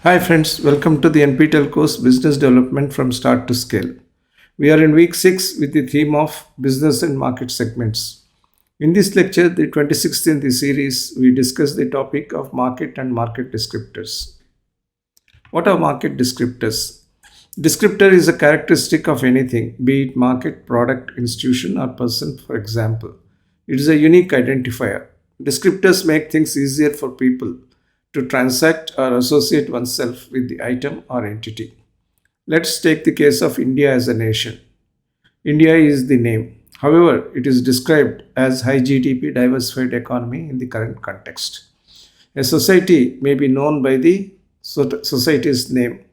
Hi friends, welcome to the NPTEL course Business Development from Start to Scale. We are in week 6 with the theme of Business and Market Segments. In this lecture, the 26th in the series, we discuss the topic of market and market descriptors. What are market descriptors? Descriptor is a characteristic of anything, be it market, product, institution, or person, for example. It is a unique identifier. Descriptors make things easier for people to transact or associate oneself with the item or entity. Let's take the case of India as a nation. India is the name. However, it is described as high GDP diversified economy in the current context. A society may be known by the society's name.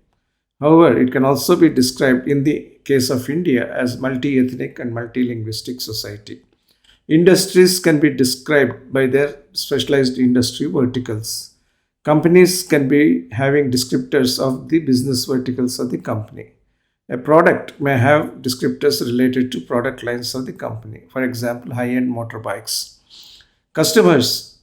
However, it can also be described in the case of India as multi-ethnic and multilinguistic society. Industries can be described by their specialized industry verticals. Companies can be having descriptors of the business verticals of the company. A product may have descriptors related to product lines of the company, for example, high-end motorbikes. Customers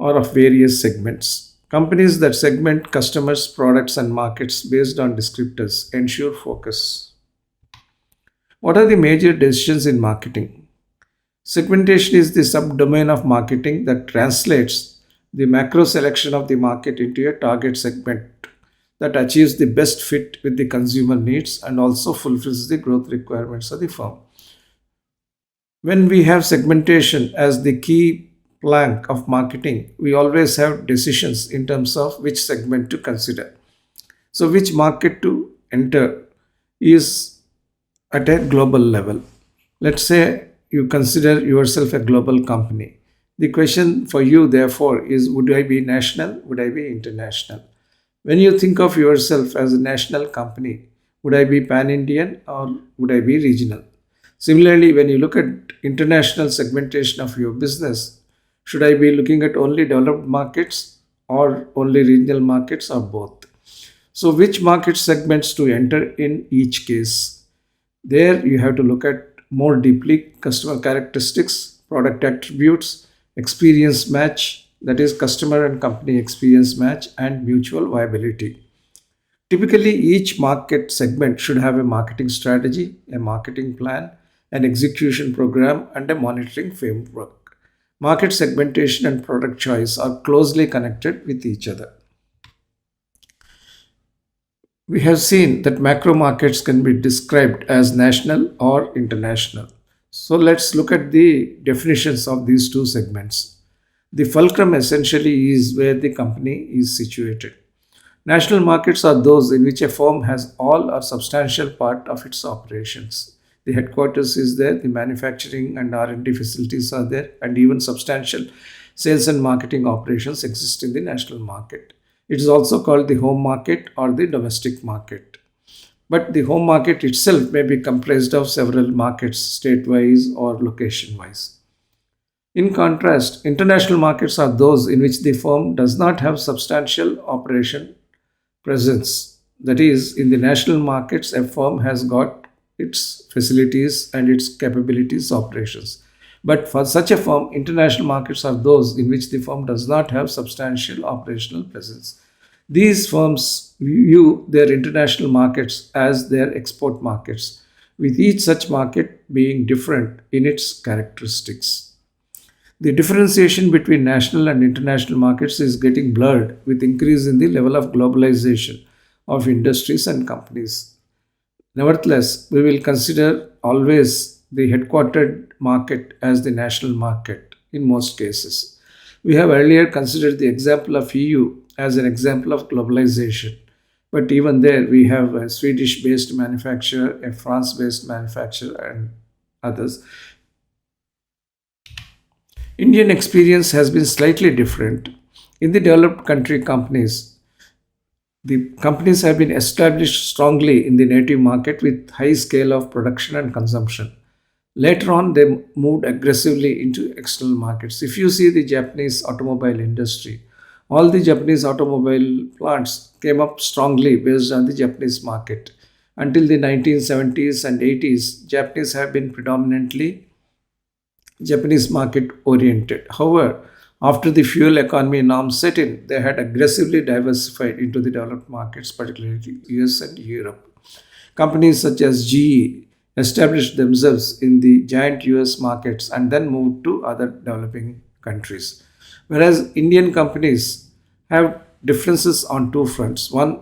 are of various segments. Companies that segment customers, products, and markets based on descriptors ensure focus. What are the major decisions in marketing? Segmentation is the subdomain of marketing that translates the macro selection of the market into a target segment that achieves the best fit with the consumer needs and also fulfills the growth requirements of the firm. When we have segmentation as the key plank of marketing, we always have decisions in terms of which segment to consider. So, which market to enter is at a global level. Let's say you consider yourself a global company. The question for you, therefore, is would I be national? Would I be international? When you think of yourself as a national company, would I be pan Indian or would I be regional? Similarly, when you look at international segmentation of your business, should I be looking at only developed markets or only regional markets or both? So, which market segments to enter in each case? There you have to look at more deeply customer characteristics, product attributes, experience match, that is customer and company experience match, and mutual viability. Typically, each market segment should have a marketing strategy, a marketing plan, an execution program, and a monitoring framework. Market segmentation and product choice are closely connected with each other. We have seen that macro markets can be described as national or international. So let's look at the definitions of these two segments. The fulcrum essentially is where the company is situated. National markets are those in which a firm has all or substantial part of its operations. The headquarters is there, the manufacturing and R&D facilities are there, and even substantial sales and marketing operations exist in the national market. It is also called the home market or the domestic market. But the home market itself may be comprised of several markets, state-wise or location-wise. In contrast, international markets are those in which the firm does not have substantial operation presence. That is, in the national markets, a firm has got its facilities and its capabilities, operations. But for such a firm, international markets are those in which the firm does not have substantial operational presence. These firms view their international markets as their export markets, with each such market being different in its characteristics. The differentiation between national and international markets is getting blurred with increase in the level of globalization of industries and companies. Nevertheless, we will consider always the headquartered market as the national market in most cases. We have earlier considered the example of EU as an example of globalization. But even there, we have a Swedish based manufacturer, a France based manufacturer, and others. Indian experience has been slightly different. In the developed country companies, the companies have been established strongly in the native market with high scale of production and consumption. Later on, they moved aggressively into external markets. If you see the Japanese automobile industry, all the Japanese automobile plants came up strongly based on the Japanese market. Until the 1970s and 80s, Japanese have been predominantly Japanese market oriented. However, After the fuel economy norms set in, they had aggressively diversified into the developed markets, particularly US and Europe. Companies such as GE established themselves in the giant US markets and then moved to other developing countries. Whereas Indian companies have differences on two fronts. One,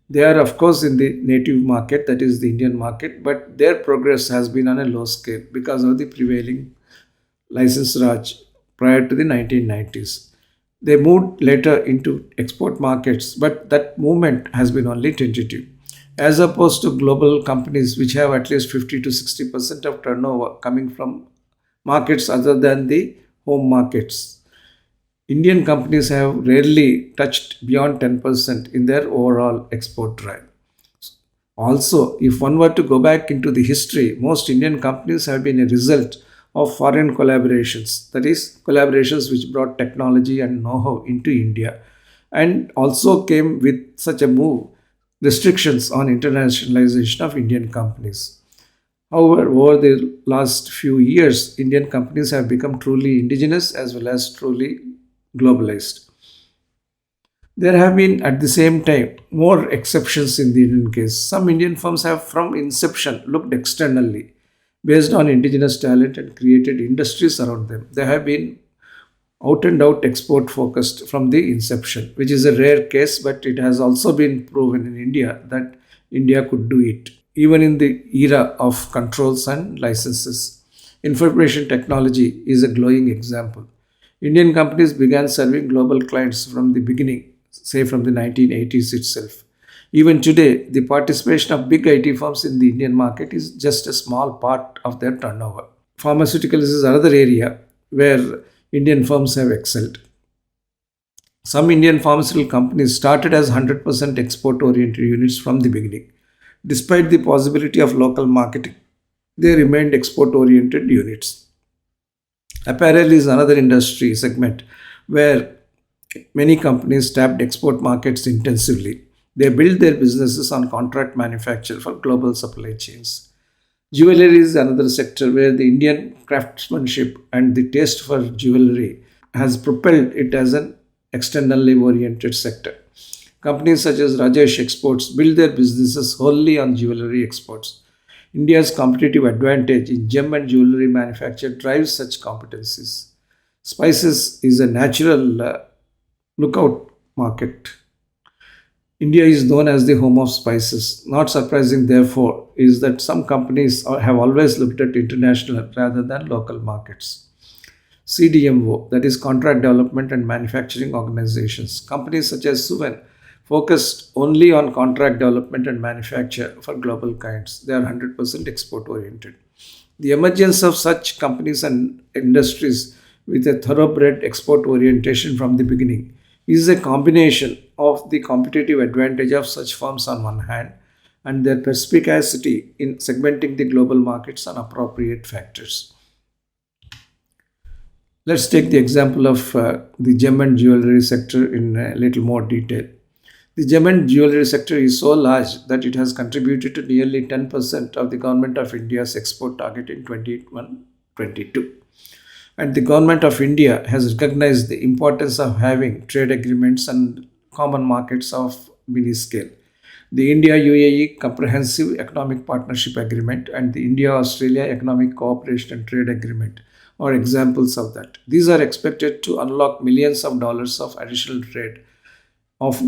they are, of course, in the native market, that is the Indian market, but their progress has been on a low scale because of the prevailing license Raj prior to the 1990s. They moved later into export markets, but that movement has been only tentative. As opposed to global companies which have at least 50 to 60% of turnover coming from markets other than the home markets. Indian companies have rarely touched beyond 10% in their overall export drive. Also, if one were to go back into the history, most Indian companies have been a result of foreign collaborations, that is, collaborations which brought technology and know how into India, and also came with such a move restrictions on internationalization of Indian companies. However, over the last few years, Indian companies have become truly indigenous as well as truly globalized. There have been, at the same time, more exceptions in the Indian case. Some Indian firms have, from inception, looked externally based on indigenous talent and created industries around them. They have been out and out export focused from the inception, which is a rare case, but it has also been proven in India that India could do it, even in the era of controls and licenses. Information technology is a glowing example. Indian companies began serving global clients from the beginning, say from the 1980s itself. Even today, the participation of big IT firms in the Indian market is just a small part of their turnover. Pharmaceuticals is another area where Indian firms have excelled. Some Indian pharmaceutical companies started as 100% export oriented units from the beginning. Despite the possibility of local marketing, they remained export oriented units. Apparel is another industry segment where many companies tapped export markets intensively. They built their businesses on contract manufacture for global supply chains. Jewelry is another sector where the Indian craftsmanship and the taste for jewelry has propelled it as an externally oriented sector. Companies such as Rajesh Exports build their businesses wholly on jewelry exports. India's competitive advantage in gem and jewelry manufacture drives such competencies. Spices is a natural lookout market. India is known as the home of spices. Not surprising, therefore, is that some companies have always looked at international rather than local markets. CDMO, that is Contract Development and Manufacturing Organizations. Companies such as Suven focused only on contract development and manufacture for global clients. They are 100% export oriented. The emergence of such companies and industries with a thoroughbred export orientation from the beginning is a combination of the competitive advantage of such firms on one hand and their perspicacity in segmenting the global markets on appropriate factors. Let's take the example of the gem and jewelry sector in a little more detail. The gem and jewelry sector is so large that it has contributed to nearly 10% of the Government of India's export target in 2021-22. And the Government of India has recognized the importance of having trade agreements and common markets of mini scale. The India UAE Comprehensive Economic Partnership Agreement and the India Australia Economic Cooperation and Trade Agreement are examples of that. These are expected to unlock millions of dollars of additional trade of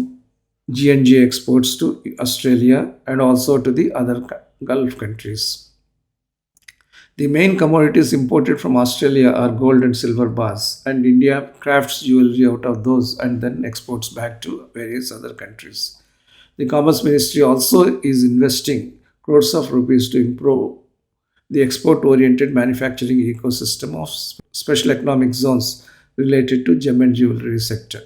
G&G exports to Australia and also to the other Gulf countries. The main commodities imported from Australia are gold and silver bars, and India crafts jewelry out of those and then exports back to various other countries. The Commerce Ministry also is investing crores of rupees to improve the export oriented manufacturing ecosystem of special economic zones related to gem and jewelry sector.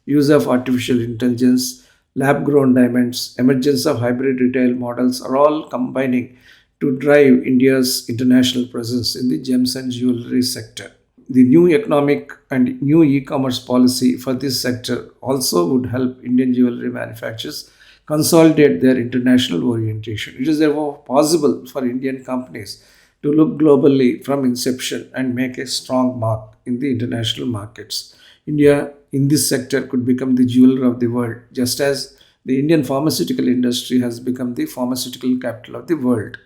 Use of artificial intelligence, lab grown diamonds, emergence of hybrid retail models are all combining to drive India's international presence in the gems and jewelry sector. The new economic and new e-commerce policy for this sector also would help Indian jewelry manufacturers consolidate their international orientation. It is therefore possible for Indian companies to look globally from inception and make a strong mark in the international markets. India in this sector could become the jeweler of the world, just as the Indian pharmaceutical industry has become the pharmaceutical capital of the world.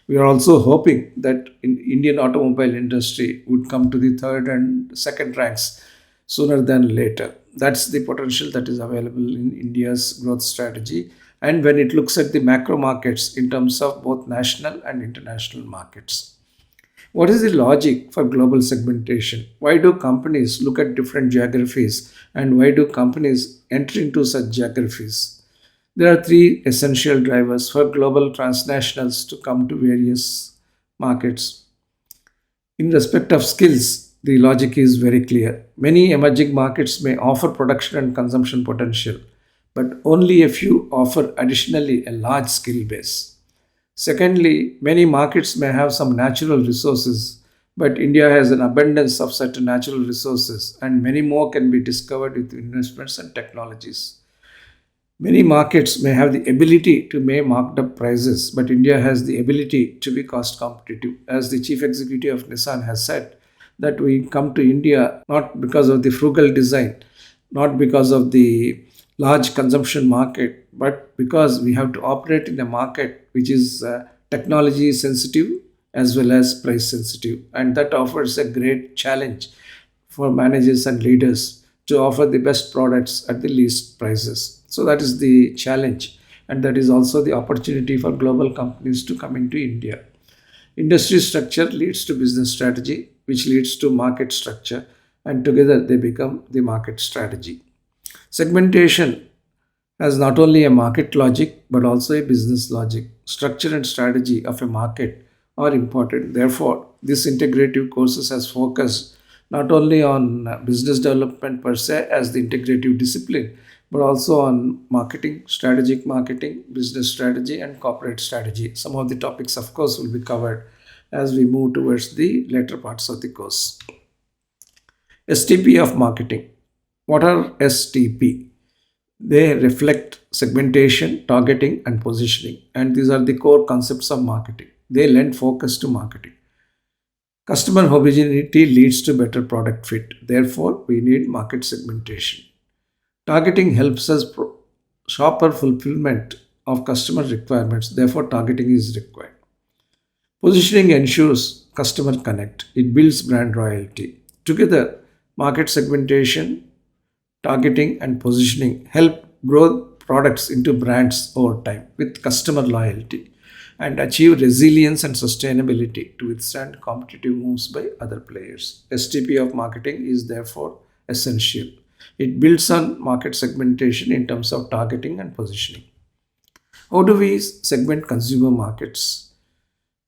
We are also hoping that in Indian automobile industry would come to the third and second ranks sooner than later. That's the potential that is available in India's growth strategy. And when it looks at the macro markets in terms of both national and international markets. What is the logic for global segmentation? Why do companies look at different geographies and why do companies enter into such geographies? There are three essential drivers for global transnationals to come to various markets. In respect of skills, the logic is very clear. Many emerging markets may offer production and consumption potential, but only a few offer additionally a large skill base. Secondly, many markets may have some natural resources, but India has an abundance of certain natural resources, and many more can be discovered with investments and technologies. Many markets may have the ability to pay marked up prices, but India has the ability to be cost competitive. As the chief executive of Nissan has said, that we come to India not because of the frugal design, not because of the large consumption market, but because we have to operate in a market which is technology sensitive as well as price sensitive. And that offers a great challenge for managers and leaders to offer the best products at the least prices. So that is the challenge, and that is also the opportunity for global companies to come into India. Industry structure leads to business strategy, which leads to market structure, and together they become the market strategy. Segmentation has not only a market logic but also a business logic. Structure and strategy of a market are important. Therefore, this integrative courses has focused not only on business development per se as the integrative discipline, but also on marketing, strategic marketing, business strategy, and corporate strategy. Some of the topics, of course, will be covered as we move towards the later parts of the course. STP of marketing. What are STP? They reflect segmentation, targeting, and positioning, and these are the core concepts of marketing. They lend focus to marketing. Customer homogeneity leads to better product fit. Therefore, we need market segmentation. Targeting helps us sharper fulfillment of customer requirements. Therefore, targeting is required. Positioning ensures customer connect. It builds brand loyalty. Together, market segmentation, targeting, and positioning help grow products into brands over time with customer loyalty and achieve resilience and sustainability to withstand competitive moves by other players. STP of marketing is therefore essential. It builds on market segmentation in terms of targeting and positioning. How do we segment consumer markets?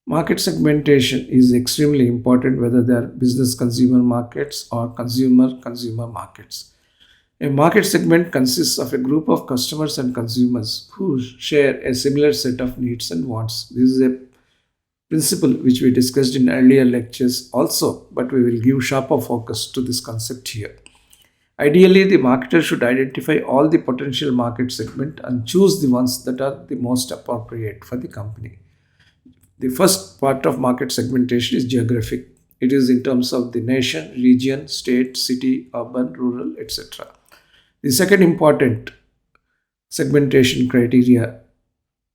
Market segmentation is extremely important whether they are business consumer markets or consumer markets. A market segment consists of a group of customers and consumers who share a similar set of needs and wants. This is a principle which we discussed in earlier lectures also, but we will give sharper focus to this concept here. Ideally, the marketer should identify all the potential market segment and choose the ones that are the most appropriate for the company. The first part of market segmentation is geographic. It is in terms of the nation, region, state, city, urban, rural, etc. The second important segmentation criteria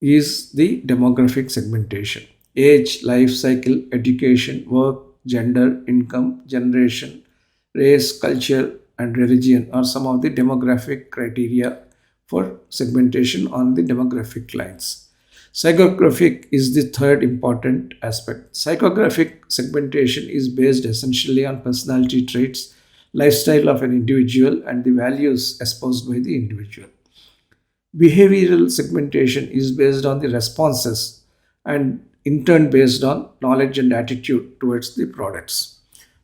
is the demographic segmentation. Age, life cycle, education, work, gender, income, generation, race, culture, and religion are some of the demographic criteria for segmentation on the demographic lines. Psychographic is the third important aspect. Psychographic segmentation is based essentially on personality traits, lifestyle of an individual, and the values espoused by the individual. Behavioral segmentation is based on the responses and in turn based on knowledge and attitude towards the products.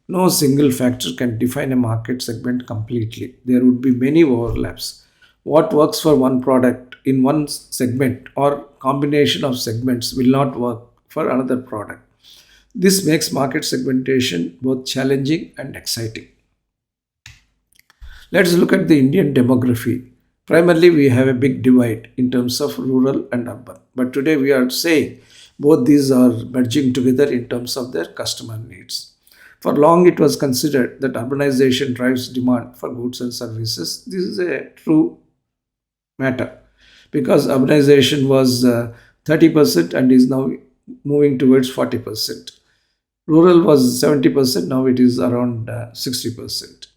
No single factor can define a market segment completely. There would be many overlaps. What works for one product in one segment or combination of segments will not work for another product. This makes market segmentation both challenging and exciting. Let's look at the Indian demography. Primarily, we have a big divide in terms of rural and urban. But today we are saying both these are merging together in terms of their customer needs. For long, it was considered that urbanization drives demand for goods and services. This is a true matter because urbanization was 30% and is now moving towards 40%. Rural was 70%, now it is around 60%.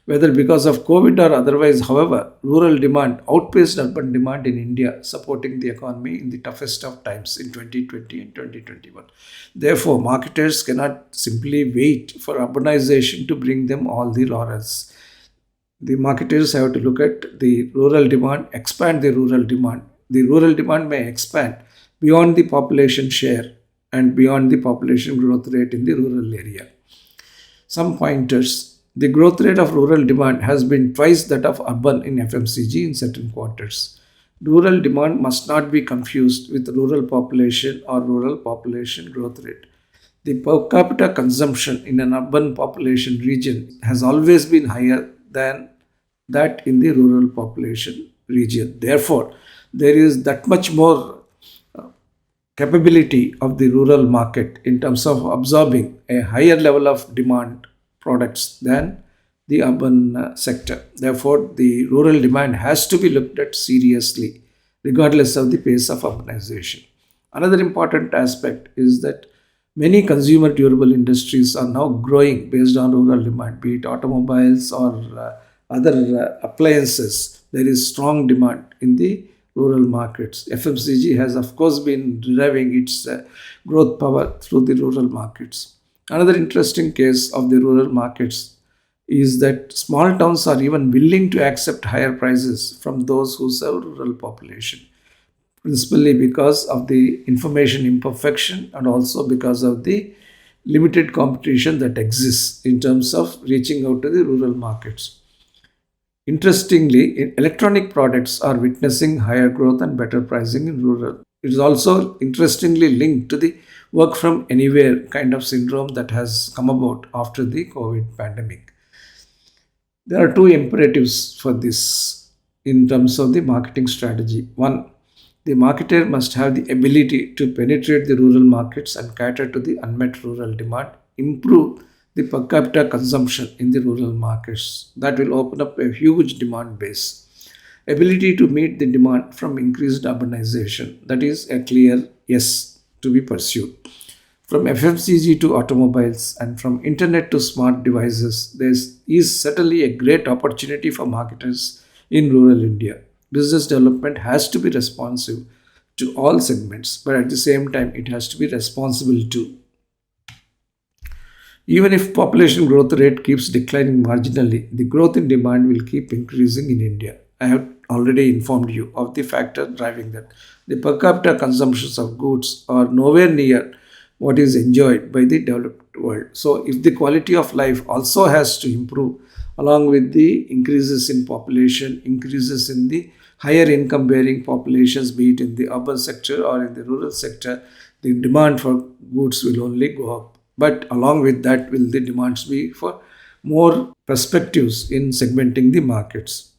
Whether because of COVID or otherwise, however, rural demand outpaced urban demand in India, supporting the economy in the toughest of times in 2020 and 2021. Therefore, marketers cannot simply wait for urbanization to bring them all the laurels. The marketers have to look at the rural demand, expand the rural demand. The rural demand may expand beyond the population share and beyond the population growth rate in the rural area. Some pointers. The growth rate of rural demand has been twice that of urban in FMCG in certain quarters. Rural demand must not be confused with rural population or rural population growth rate. The per capita consumption in an urban population region has always been higher than that in the rural population region. Therefore, there is that much more capability of the rural market in terms of absorbing a higher level of demand products than the urban sector. Therefore, the rural demand has to be looked at seriously, regardless of the pace of urbanization. Another important aspect is that many consumer durable industries are now growing based on rural demand, be it automobiles or other appliances. There is strong demand in the rural markets. FMCG has, of course, been deriving its growth power through the rural markets. Another interesting case of the rural markets is that small towns are even willing to accept higher prices from those who serve rural population, principally because of the information imperfection and also because of the limited competition that exists in terms of reaching out to the rural markets. Interestingly, electronic products are witnessing higher growth and better pricing in rural. It is also interestingly linked to the work from anywhere kind of syndrome that has come about after the COVID pandemic. There are two imperatives for this in terms of the marketing strategy. One, the marketer must have the ability to penetrate the rural markets and cater to the unmet rural demand, improve the per capita consumption in the rural markets. That will open up a huge demand base. Ability to meet the demand from increased urbanization. That is a clear yes to be pursued. From FMCG to automobiles and from internet to smart devices, there is certainly a great opportunity for marketers in rural India. Business development has to be responsive to all segments, but at the same time, it has to be responsible too. Even if population growth rate keeps declining marginally, the growth in demand will keep increasing in India. I have already informed you of the factor driving that. The per capita consumptions of goods are nowhere near what is enjoyed by the developed world. So, if the quality of life also has to improve along with the increases in population, increases in the higher income bearing populations, be it in the urban sector or in the rural sector, the demand for goods will only go up. But along with that, will the demands be for more perspectives in segmenting the markets.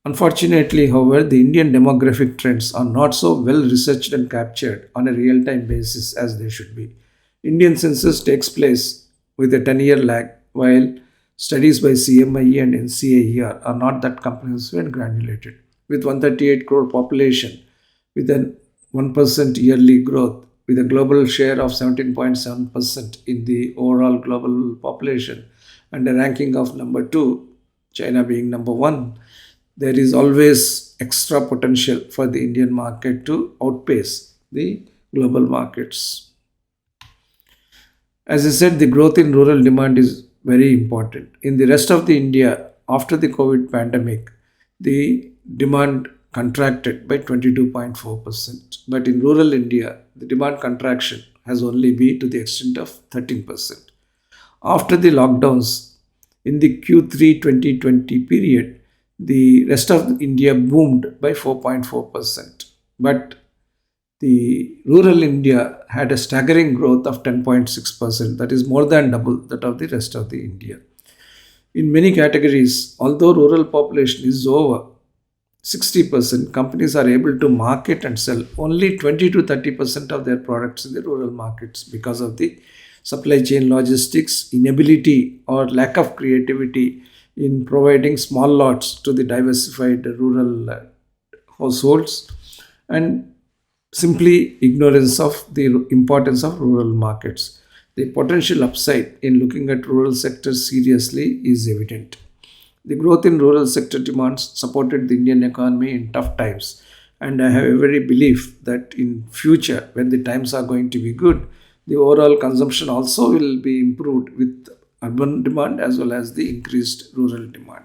Unfortunately, however, the Indian demographic trends are not so well researched and captured on a real time basis as they should be. Indian census takes place with a 10-year lag, while studies by CMIE and NCAER are not that comprehensive and granulated. With 138 crore population, with an 1% yearly growth, with a global share of 17.7% in the overall global population, and a ranking of number 2, China being number 1, there is always extra potential for the Indian market to outpace the global markets. As I said, the growth in rural demand is very important. In the rest of the India, after the COVID pandemic, the demand contracted by 22.4%. But in rural India, the demand contraction has only been to the extent of 13%. After the lockdowns in the Q3 2020 period, the rest of India boomed by 4.4%. But the rural India had a staggering growth of 10.6%, that is more than double that of the rest of the India. In many categories, although rural population is over 60%, companies are able to market and sell only 20 to 30% of their products in the rural markets because of the supply chain logistics, inability or lack of creativity in providing small lots to the diversified rural households, and simply ignorance of the importance of rural markets. The potential upside in looking at rural sectors seriously is evident. The growth in rural sector demands supported the Indian economy in tough times, and I have every belief that in future, when the times are going to be good, the overall consumption also will be improved with urban demand as well as the increased rural demand.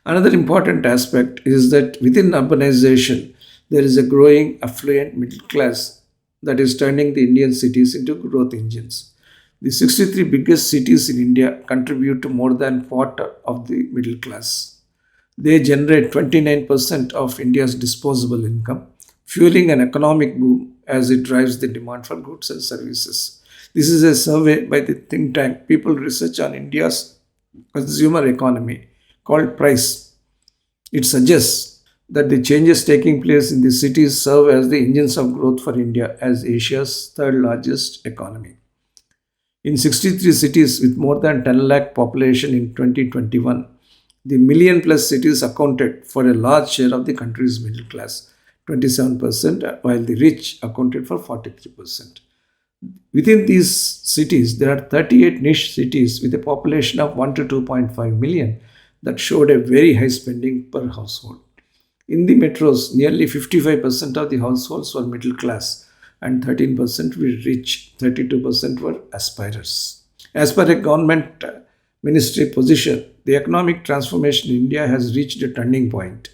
Another important aspect is that within urbanization, there is a growing affluent middle class that is turning the Indian cities into growth engines. The 63 biggest cities in India contribute to more than quarter of the middle class. They generate 29% of India's disposable income, fueling an economic boom as it drives the demand for goods and services. This is a survey by the think tank People Research on India's consumer economy called Price. It suggests that the changes taking place in the cities serve as the engines of growth for India as Asia's third largest economy. In 63 cities with more than 10 lakh population in 2021, the million plus cities accounted for a large share of the country's middle class, 27%, while the rich accounted for 43%. Within these cities, there are 38 niche cities with a population of 1 to 2.5 million that showed a very high spending per household. In the metros, nearly 55% of the households were middle class and 13% were rich, 32% were aspirers. As per a government ministry position, the economic transformation in India has reached a turning point.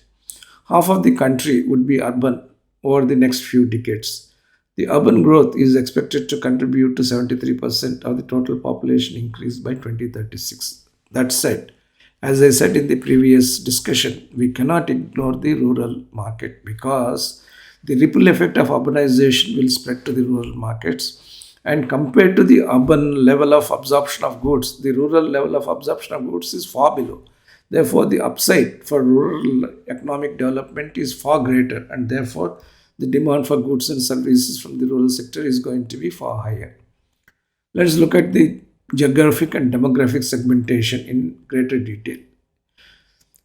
Half of the country would be urban over the next few decades. The urban growth is expected to contribute to 73% of the total population increase by 2036. That said, as I said in the previous discussion, we cannot ignore the rural market because the ripple effect of urbanization will spread to the rural markets. And compared to the urban level of absorption of goods, the rural level of absorption of goods is far below. Therefore, the upside for rural economic development is far greater, and therefore, the demand for goods and services from the rural sector is going to be far higher. Let's look at the geographic and demographic segmentation in greater detail.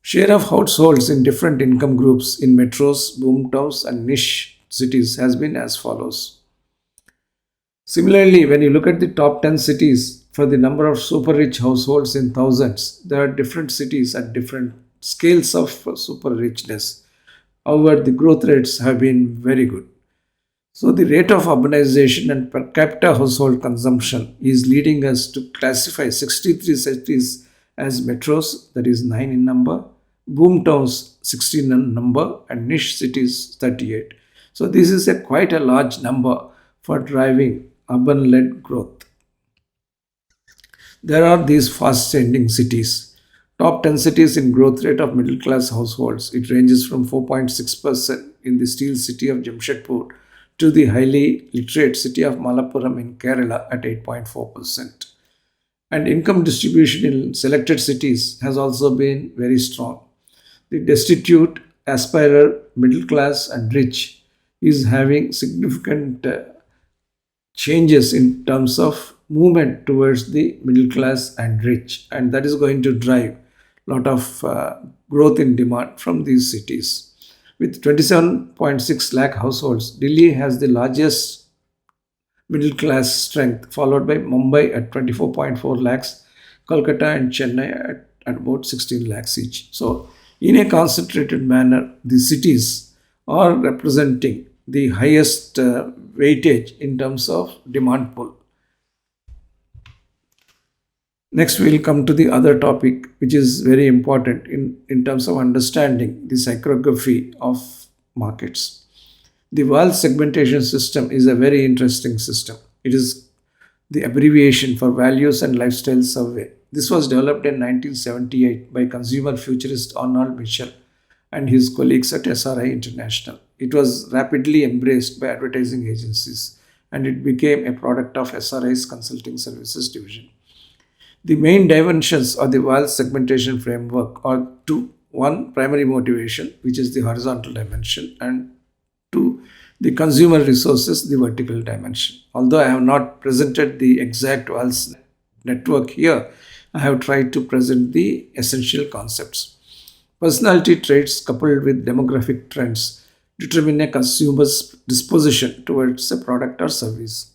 Share of households in different income groups in metros, boom towns, and niche cities has been as follows. Similarly, when you look at the top 10 cities for the number of super rich households in thousands, there are different cities at different scales of super richness. However, the growth rates have been very good. So, the rate of urbanization and per capita household consumption is leading us to classify 63 cities as metros, that is 9 in number, boom towns 16 in number, and niche cities 38. So, this is quite a large number for driving urban led growth. There are these fast changing cities. Top 10 cities in growth rate of middle class households. It ranges from 4.6% in the steel city of Jamshedpur to the highly literate city of Malappuram in Kerala at 8.4%. And income distribution in selected cities has also been very strong. The destitute, aspirer, middle class, and rich is having significant changes in terms of movement towards the middle class and rich, and that is going to drive a lot of growth in demand from these cities. With 27.6 lakh households, Delhi has the largest middle class strength, followed by Mumbai at 24.4 lakhs, Kolkata and Chennai at about 16 lakhs each. So, in a concentrated manner, the cities are representing the highest weightage in terms of demand pull. Next, we will come to the other topic, which is very important in terms of understanding the psychography of markets. The VALS segmentation system is a very interesting system. It is the abbreviation for Values and Lifestyle Survey. This was developed in 1978 by consumer futurist Arnold Mitchell and his colleagues at SRI International. It was rapidly embraced by advertising agencies, and it became a product of SRI's consulting services division. The main dimensions of the VALS segmentation framework are two. One, primary motivation, which is the horizontal dimension, and two, The consumer resources, the vertical dimension. Although I have not presented the exact VALS network here, I have tried to present the essential concepts. Personality traits coupled with demographic trends determine a consumer's disposition towards a product or service.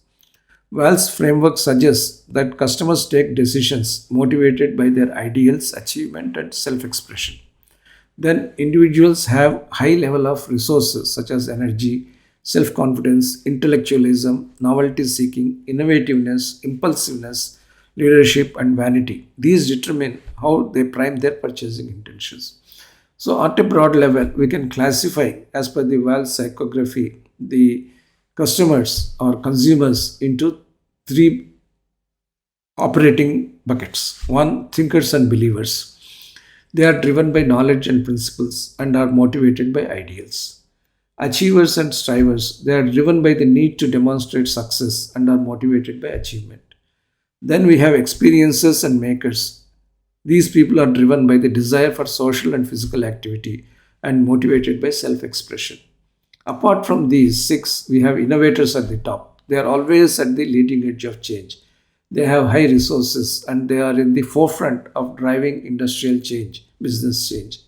VALS framework suggests that customers take decisions motivated by their ideals, achievement, and self-expression. Then individuals have high level of resources such as energy, self-confidence, intellectualism, novelty seeking, innovativeness, impulsiveness, leadership, and vanity. These determine how they prime their purchasing intentions. So at a broad level, we can classify as per the VALS psychography the customers or consumers into three operating buckets. One, thinkers and believers. They are driven by knowledge and principles and are motivated by ideals. Achievers and strivers, they are driven by the need to demonstrate success and are motivated by achievement. Then we have experiences and makers. These people are driven by the desire for social and physical activity and motivated by self expression. Apart from these six, we have innovators at the top. They are always at the leading edge of change. They have high resources and they are in the forefront of driving industrial change, business change.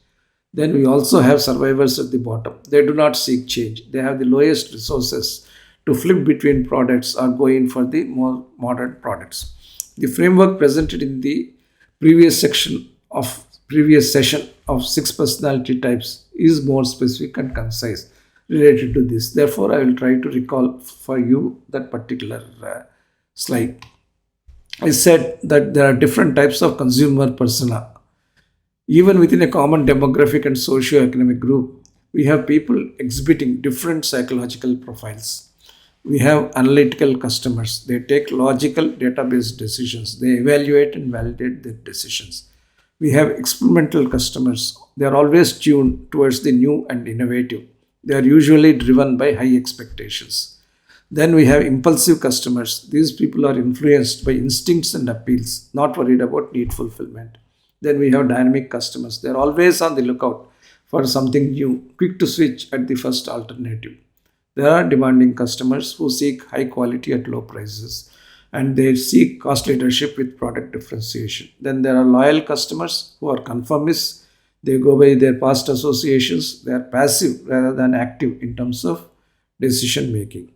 Then we also have survivors at the bottom. They do not seek change. They have the lowest resources to flip between products or go in for the more modern products. The framework presented in the previous section of previous session of six personality types is more specific and concise related to this. Therefore, I will try to recall for you that particular slide. I said that there are different types of consumer persona. Even within a common demographic and socio-economic group, we have people exhibiting different psychological profiles. We have analytical customers. They take logical database decisions. They evaluate and validate their decisions. We have experimental customers. They are always tuned towards the new and innovative. They are usually driven by high expectations. Then we have impulsive customers. These people are influenced by instincts and appeals, not worried about need fulfillment. Then we have dynamic customers. They are always on the lookout for something new, quick to switch at the first alternative. There are demanding customers who seek high quality at low prices and they seek cost leadership with product differentiation. Then there are loyal customers who are conformists. They go by their past associations. They are passive rather than active in terms of decision making.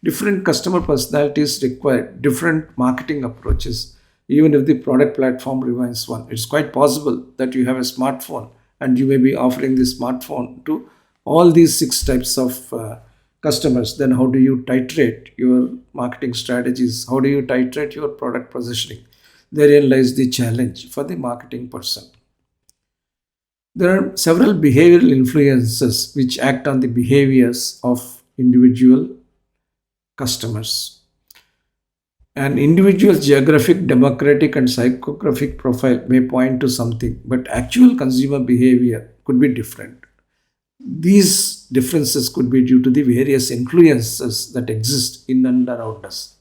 Different customer personalities require different marketing approaches. Even if the product platform remains one, it's quite possible that you have a smartphone and you may be offering the smartphone to all these six types of customers. Then how do you titrate your marketing strategies? How do you titrate your product positioning? Therein lies the challenge for the marketing person. There are several behavioral influences which act on the behaviors of individual customers. An individual's geographic, democratic, and psychographic profile may point to something, but actual consumer behavior could be different. These differences could be due to the various influences that exist in and around us.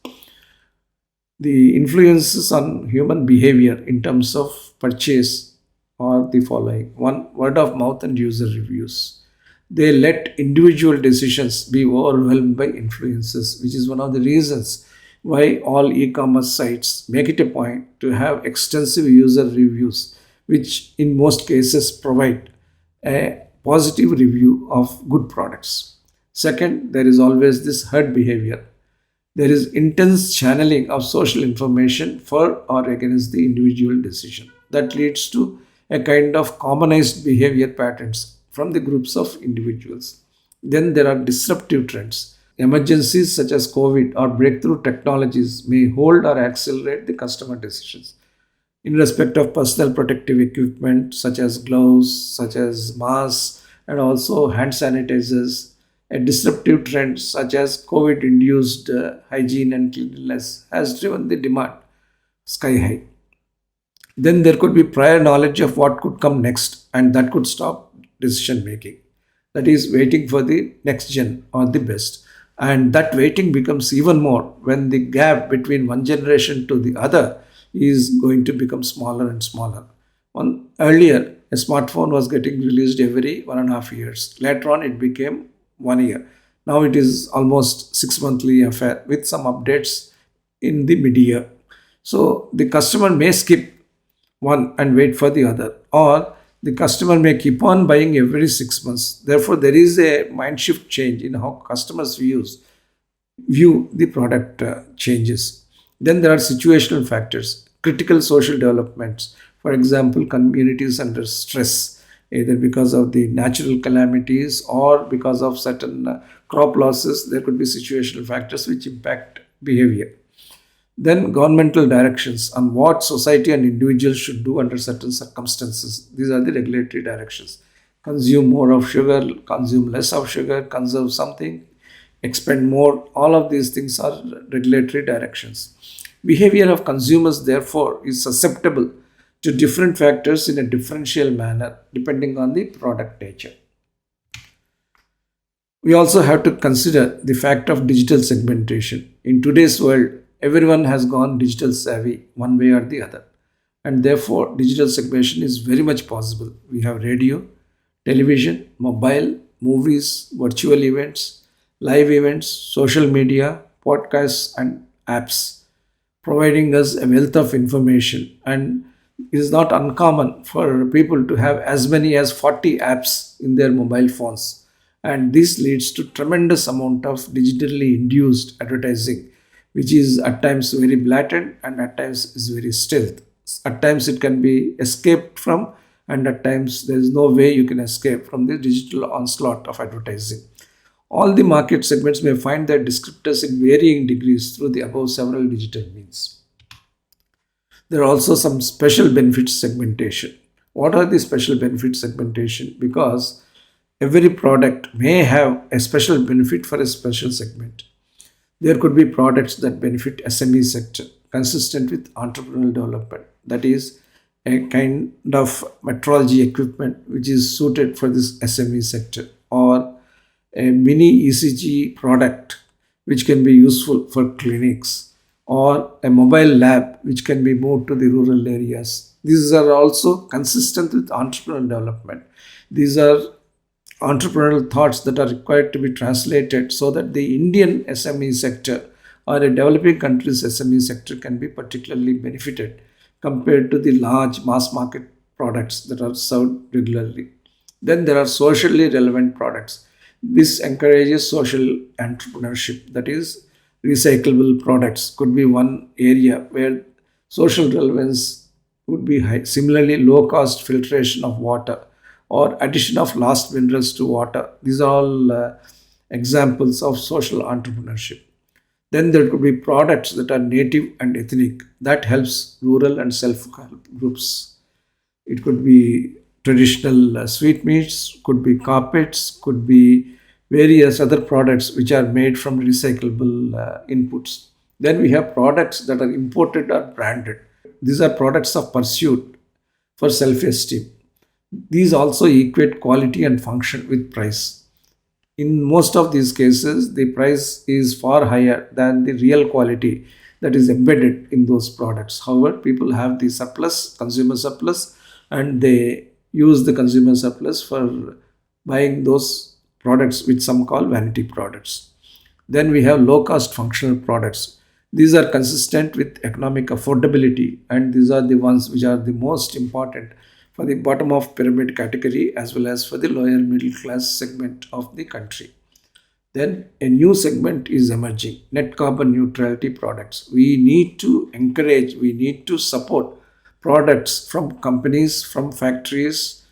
The influences on human behavior in terms of purchase are the following. One, word of mouth and user reviews. They let individual decisions be overwhelmed by influences, which is one of the reasons why all e-commerce sites make it a point to have extensive user reviews, which in most cases provide a positive review of good products. Second, there is always this herd behavior. There is intense channeling of social information for or against the individual decision. That leads to a kind of commonized behavior patterns from the groups of individuals. Then there are disruptive trends. Emergencies such as COVID or breakthrough technologies may hold or accelerate the customer decisions. In respect of personal protective equipment such as gloves, such as masks, and also hand sanitizers, a disruptive trend such as COVID-induced hygiene and cleanliness has driven the demand sky high. Then there could be prior knowledge of what could come next, and that could stop decision making. That is waiting for the next gen or the best. And that waiting becomes even more when the gap between one generation to the other is going to become smaller and smaller. Earlier, a smartphone was getting released every 1.5 years. Later on, it became 1 year. Now it is almost 6 monthly affair with some updates in the mid-year. So the customer may skip one and wait for the other, or the customer may keep on buying every 6 months. Therefore, there is a mind shift change in how customers view the product changes. Then there are situational factors, critical social developments. For example, communities under stress, either because of the natural calamities or because of certain crop losses. There could be situational factors which impact behavior. Then governmental directions on what society and individuals should do under certain circumstances. These are the regulatory directions. Consume more of sugar, consume less of sugar, conserve something, expend more. All of these things are regulatory directions. Behavior of consumers, therefore, is susceptible to different factors in a differential manner depending on the product nature. We also have to consider the fact of digital segmentation. In today's world, everyone has gone digital savvy one way or the other, and therefore digital segmentation is very much possible. We have radio, television, mobile, movies, virtual events, live events, social media, podcasts, and apps, providing us a wealth of information. And it is not uncommon for people to have as many as 40 apps in their mobile phones, and this leads to tremendous amount of digitally induced advertising, which is at times very blatant and at times is very stealth. At times it can be escaped from, and at times there is no way you can escape from the digital onslaught of advertising. All the market segments may find their descriptors in varying degrees through the above several digital means. There are also some special benefits segmentation. What are the special benefit segmentation? Because every product may have a special benefit for a special segment. There could be products that benefit SME sector consistent with entrepreneurial development. That is a kind of metrology equipment which is suited for this SME sector, or a mini ECG product which can be useful for clinics, or a mobile lab which can be moved to the rural areas. These are also consistent with entrepreneurial development. These are entrepreneurial thoughts that are required to be translated so that the Indian SME sector or a developing country's SME sector can be particularly benefited compared to the large mass market products that are served regularly. Then there are socially relevant products. This encourages social entrepreneurship, that is, recyclable products could be one area where social relevance would be high. Similarly, low cost filtration of water or addition of lost minerals to water. These are all examples of social entrepreneurship. Then there could be products that are native and ethnic that helps rural and self-help groups. It could be traditional sweetmeats, could be carpets, could be various other products which are made from recyclable inputs. Then we have products that are imported or branded. These are products of pursuit for self-esteem. These also equate quality and function with price. In most of these cases, the price is far higher than the real quality that is embedded in those products. However, people have the surplus, consumer surplus, and they use the consumer surplus for buying those products which some call vanity products. Then we have low cost functional products. These are consistent with economic affordability, and these are the ones which are the most important for the bottom of pyramid category as well as for the lower middle class segment of the country. Then a new segment is emerging, net carbon neutrality products. We need to encourage, we need to support products from companies, from factories,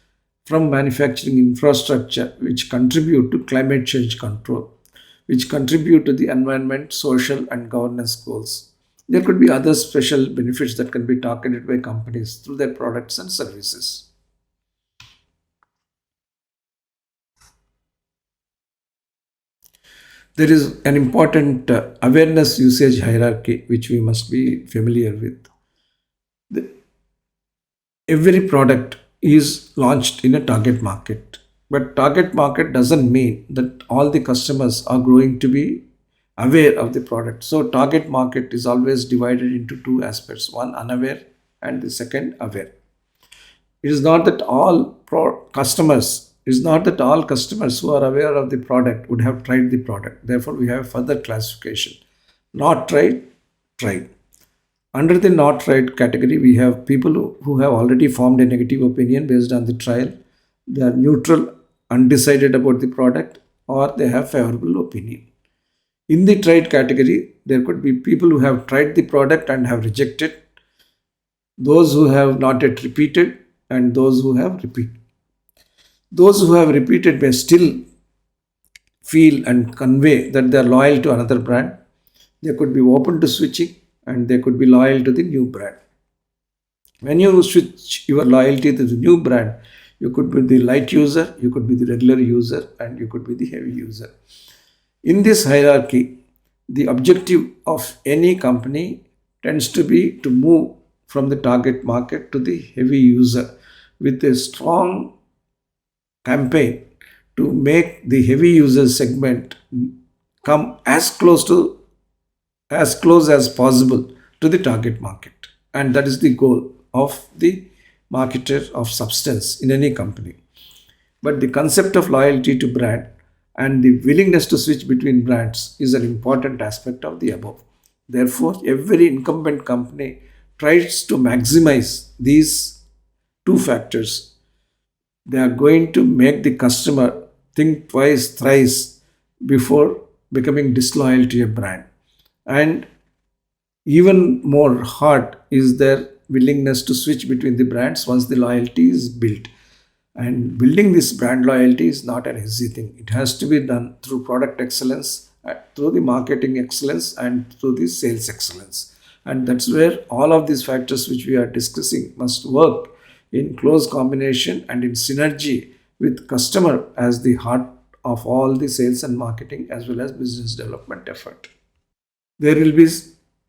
from manufacturing infrastructure which contribute to climate change control, which contribute to the environment, social and governance goals. There could be other special benefits that can be targeted by companies through their products and services. There is an important awareness usage hierarchy which we must be familiar with. The- every product is launched in a target market, but target market doesn't mean that all the customers are going to be aware of the product. So target market is always divided into two aspects, one unaware and the second aware. It is not that all customers It's not that all customers who are aware of the product would have tried the product. Therefore, we have further classification. Not tried, tried. Under the not tried category, we have people who have already formed a negative opinion based on the trial. They are neutral, undecided about the product, or they have favorable opinion. In the tried category, there could be people who have tried the product and have rejected, those who have not yet repeated, and those who have repeated. Those who have repeated may still feel and convey that they are loyal to another brand. They could be open to switching and they could be loyal to the new brand. When you switch your loyalty to the new brand, you could be the light user, you could be the regular user, and you could be the heavy user. In this hierarchy, the objective of any company tends to be to move from the target market to the heavy user with a strong campaign to make the heavy user segment come as close as possible to the target market. And that is the goal of the marketer of substance in any company. But the concept of loyalty to brand and the willingness to switch between brands is an important aspect of the above. Therefore, every incumbent company tries to maximize these two factors. They are going to make the customer think twice, thrice before becoming disloyal to a brand. And even more hard is their willingness to switch between the brands once the loyalty is built. And building this brand loyalty is not an easy thing. It has to be done through product excellence, through the marketing excellence, and through the sales excellence. And that's where all of these factors which we are discussing must work in close combination and in synergy with customer as the heart of all the sales and marketing as well as business development effort. There will be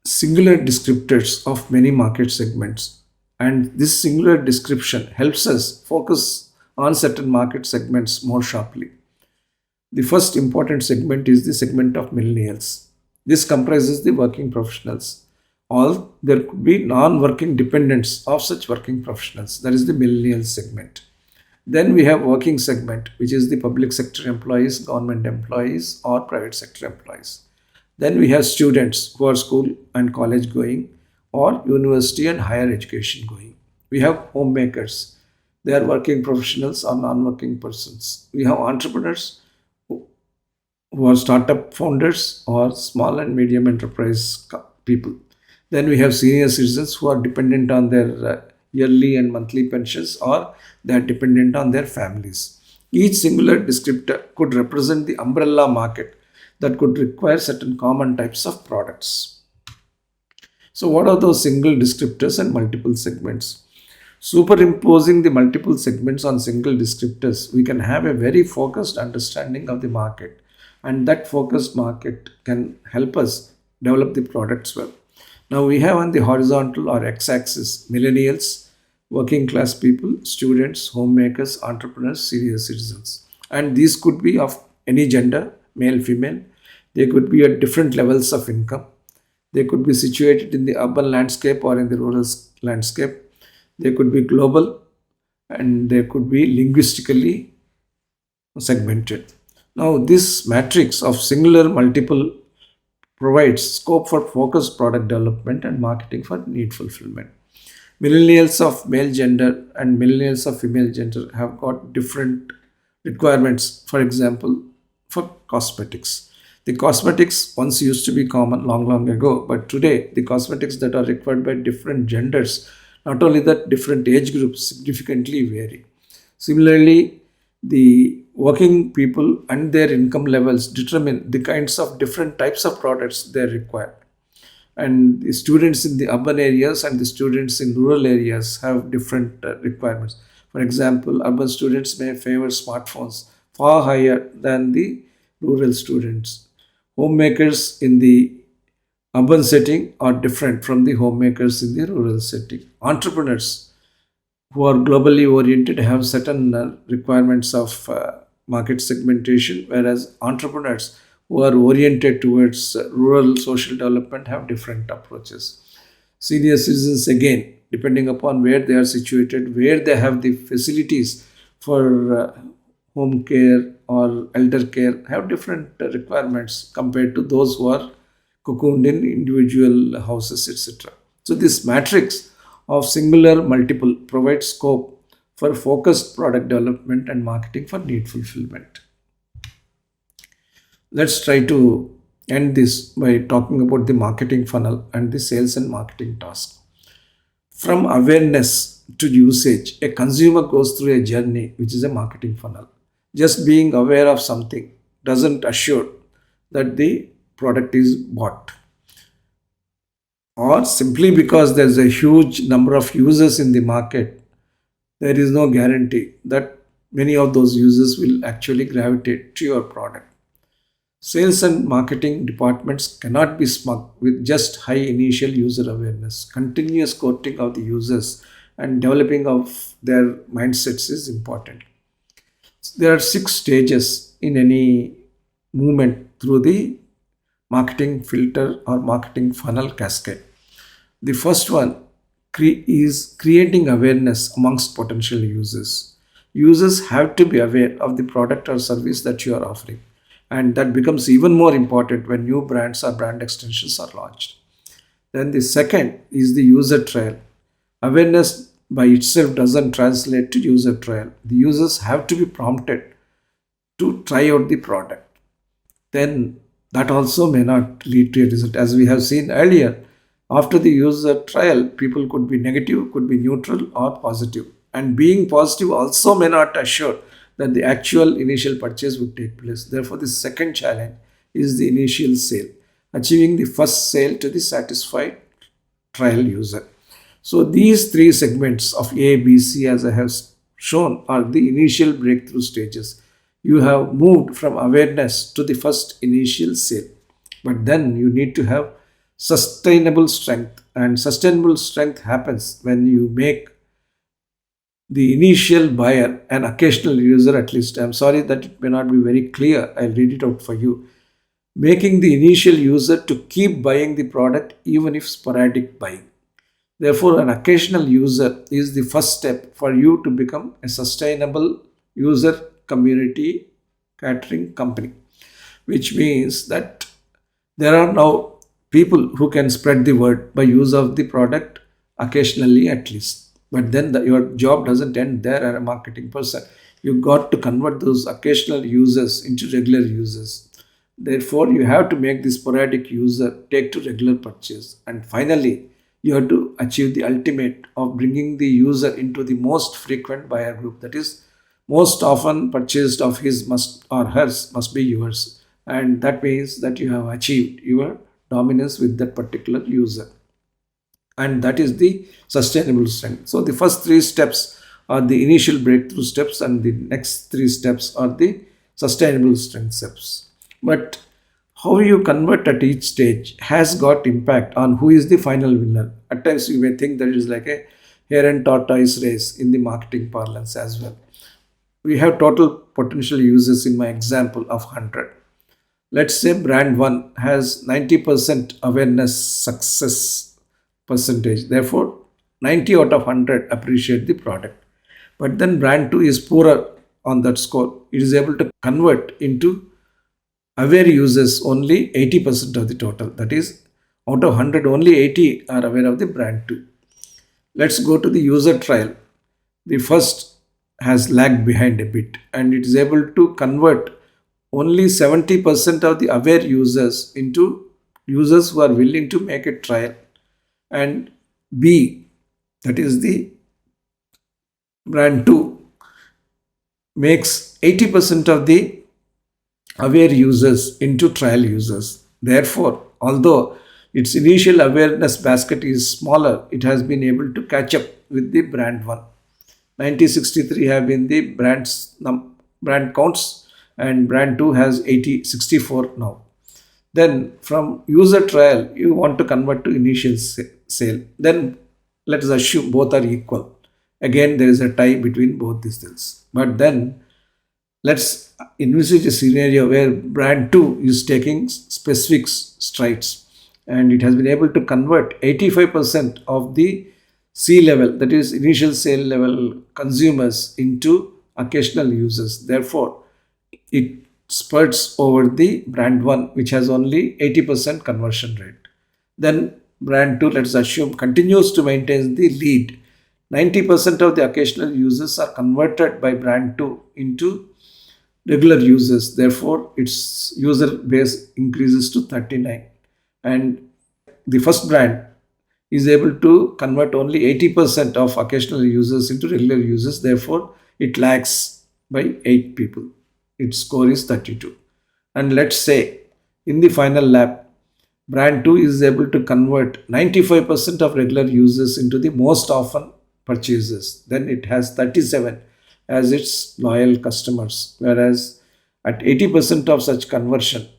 singular descriptors of many market segments, and this singular description helps us focus on certain market segments more sharply. The first important segment is the segment of millennials. This comprises the working professionals. All there could be non-working dependents of such working professionals. That is the millennial segment. Then we have working segment, which is the public sector employees, government employees, or private sector employees. Then we have students who are school and college going, or university and higher education going. We have homemakers. They are working professionals or non-working persons. We have entrepreneurs who are startup founders or small and medium enterprise people. Then we have senior citizens who are dependent on their yearly and monthly pensions, or they are dependent on their families. Each singular descriptor could represent the umbrella market that could require certain common types of products. So what are those single descriptors and multiple segments? Superimposing the multiple segments on single descriptors, we can have a very focused understanding of the market, and that focused market can help us develop the products well. Now we have on the horizontal or x-axis millennials, working class people, students, homemakers, entrepreneurs, senior citizens. And these could be of any gender, male, female. They could be at different levels of income. They could be situated in the urban landscape or in the rural landscape. They could be global, and they could be linguistically segmented. Now this matrix of singular multiple provides scope for focused product development and marketing for need fulfillment. Millennials of male gender and millennials of female gender have got different requirements. For example, for cosmetics. The cosmetics once used to be common long ago, but today the cosmetics that are required by different genders, not only that, different age groups significantly vary. Similarly, the working people and their income levels determine the kinds of different types of products they require. And the students in the urban areas and the students in rural areas have different requirements. For example, urban students may favor smartphones far higher than the rural students. Homemakers in the urban setting are different from the homemakers in the rural setting. Entrepreneurs who are globally oriented have certain requirements of market segmentation, whereas entrepreneurs who are oriented towards rural social development have different approaches. Senior citizens, again, depending upon where they are situated, where they have the facilities for home care or elder care have different requirements compared to those who are cocooned in individual houses, etc. So this matrix of singular multiple provides scope for focused product development and marketing for need fulfillment. Let's try to end this by talking about the marketing funnel and the sales and marketing task. From awareness to usage, a consumer goes through a journey which is a marketing funnel. Just being aware of something doesn't assure that the product is bought. Or simply because there's a huge number of users in the market, there is no guarantee that many of those users will actually gravitate to your product. Sales and marketing departments cannot be smug with just high initial user awareness. Continuous courting of the users and developing of their mindsets is important. There are 6 stages in any movement through the marketing filter or marketing funnel cascade. The first one is creating awareness amongst potential users. Users have to be aware of the product or service that you are offering, and that becomes even more important when new brands or brand extensions are launched. Then the second is the user trial. Awareness by itself doesn't translate to user trial. The users have to be prompted to try out the product. Then that also may not lead to a result. As we have seen earlier, after the user trial, people could be negative, could be neutral or positive. And being positive also may not assure that the actual initial purchase would take place. Therefore, the second challenge is the initial sale, achieving the first sale to the satisfied trial user. So these 3 segments of A, B, C, as I have shown, are the initial breakthrough stages. You have moved from awareness to the first initial sale. But then you need to have sustainable strength. And sustainable strength happens when you make the initial buyer an occasional user at least. I'm sorry that it may not be very clear. I'll read it out for you. Making the initial user to keep buying the product even if sporadic buying. Therefore, an occasional user is the first step for you to become a sustainable user community catering company, which means that there are now people who can spread the word by use of the product occasionally at least. But then your job doesn't end there as a marketing person. You got to convert those occasional users into regular users. Therefore, you have to make the sporadic user take to regular purchase. And finally, you have to achieve the ultimate of bringing the user into the most frequent buyer group, that is most often purchased of his must or hers must be yours, and that means that you have achieved your dominance with that particular user, and that is the sustainable strength. So the first 3 steps are the initial breakthrough steps, and the next 3 steps are the sustainable strength steps. But how you convert at each stage has got impact on who is the final winner. At times you may think that it is like a hare and tortoise race in the marketing parlance as well. We have total potential users in my example of 100. Let's say brand 1 has 90% awareness success percentage. Therefore, 90 out of 100 appreciate the product. But then brand 2 is poorer on that score. It is able to convert into aware users only 80% of the total. That is, out of 100, only 80 are aware of the brand 2. Let's go to the user trial. The first has lagged behind a bit, and it is able to convert only 70% of the aware users into users who are willing to make a trial. And B, that is the brand 2, makes 80% of the aware users into trial users. Therefore, although its initial awareness basket is smaller, it has been able to catch up with the brand 1. 9063 have been the brand counts, and brand 2 has 8064 now. Then from user trial, you want to convert to initial sale. Then let us assume both are equal. Again, there is a tie between both these things. But then let's envisage a scenario where brand 2 is taking specific strides, and it has been able to convert 85% of the C level, that is initial sale level consumers, into occasional users. Therefore, it spurts over the brand 1, which has only 80% conversion rate. Then brand 2, let's assume, continues to maintain the lead. 90% of the occasional users are converted by brand 2 into regular users. Therefore, its user base increases to 39. And the first brand is able to convert only 80% of occasional users into regular users. Therefore, it lags by 8 people. Its score is 32. And let's say in the final lap, brand 2 is able to convert 95% of regular users into the most often purchasers. Then it has 37 as its loyal customers. Whereas at 80% of such conversion,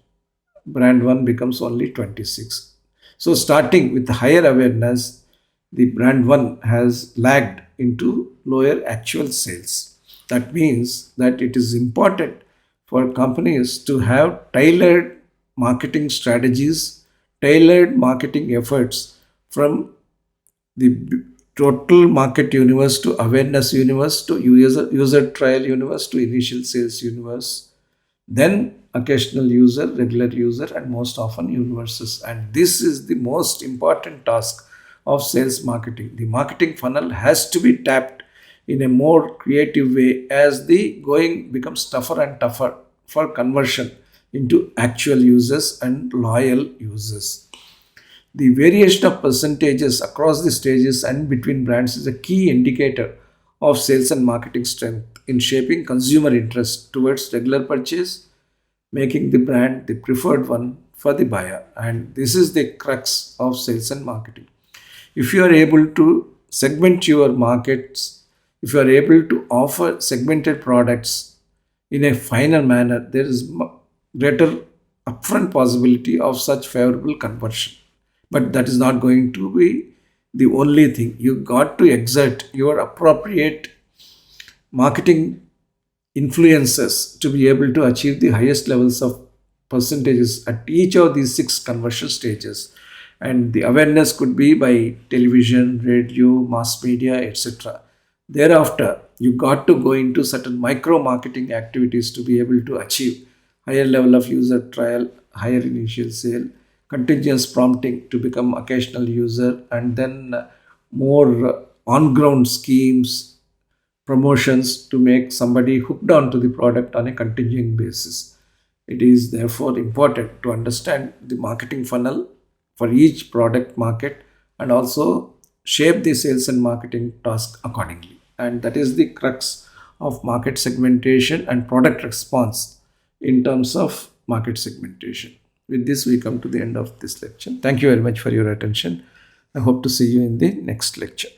brand 1 becomes only 26. So starting with higher awareness, the brand 1 has lagged into lower actual sales. That means that it is important for companies to have tailored marketing strategies, tailored marketing efforts from the total market universe to awareness universe to user trial universe to initial sales universe, then occasional user, regular user, and most often universes. And this is the most important task of sales marketing. The marketing funnel has to be tapped in a more creative way as the going becomes tougher and tougher for conversion into actual users and loyal users. The variation of percentages across the stages and between brands is a key indicator of sales and marketing strength in shaping consumer interest towards regular purchase, making the brand the preferred one for the buyer. And this is the crux of sales and marketing. If you are able to segment your markets, if you are able to offer segmented products in a finer manner, there is greater upfront possibility of such favorable conversion. But that is not going to be the only thing. You got to exert your appropriate marketing influences to be able to achieve the highest levels of percentages at each of these 6 conversion stages. And the awareness could be by television, radio, mass media, etc. Thereafter, you got to go into certain micro marketing activities to be able to achieve higher level of user trial, higher initial sale, continuous prompting to become occasional user, and then more on-ground schemes, promotions to make somebody hooked on to the product on a continuing basis. It is therefore important to understand the marketing funnel for each product market and also shape the sales and marketing task accordingly. And that is the crux of market segmentation and product response in terms of market segmentation. With this, we come to the end of this lecture. Thank you very much for your attention. I hope to see you in the next lecture.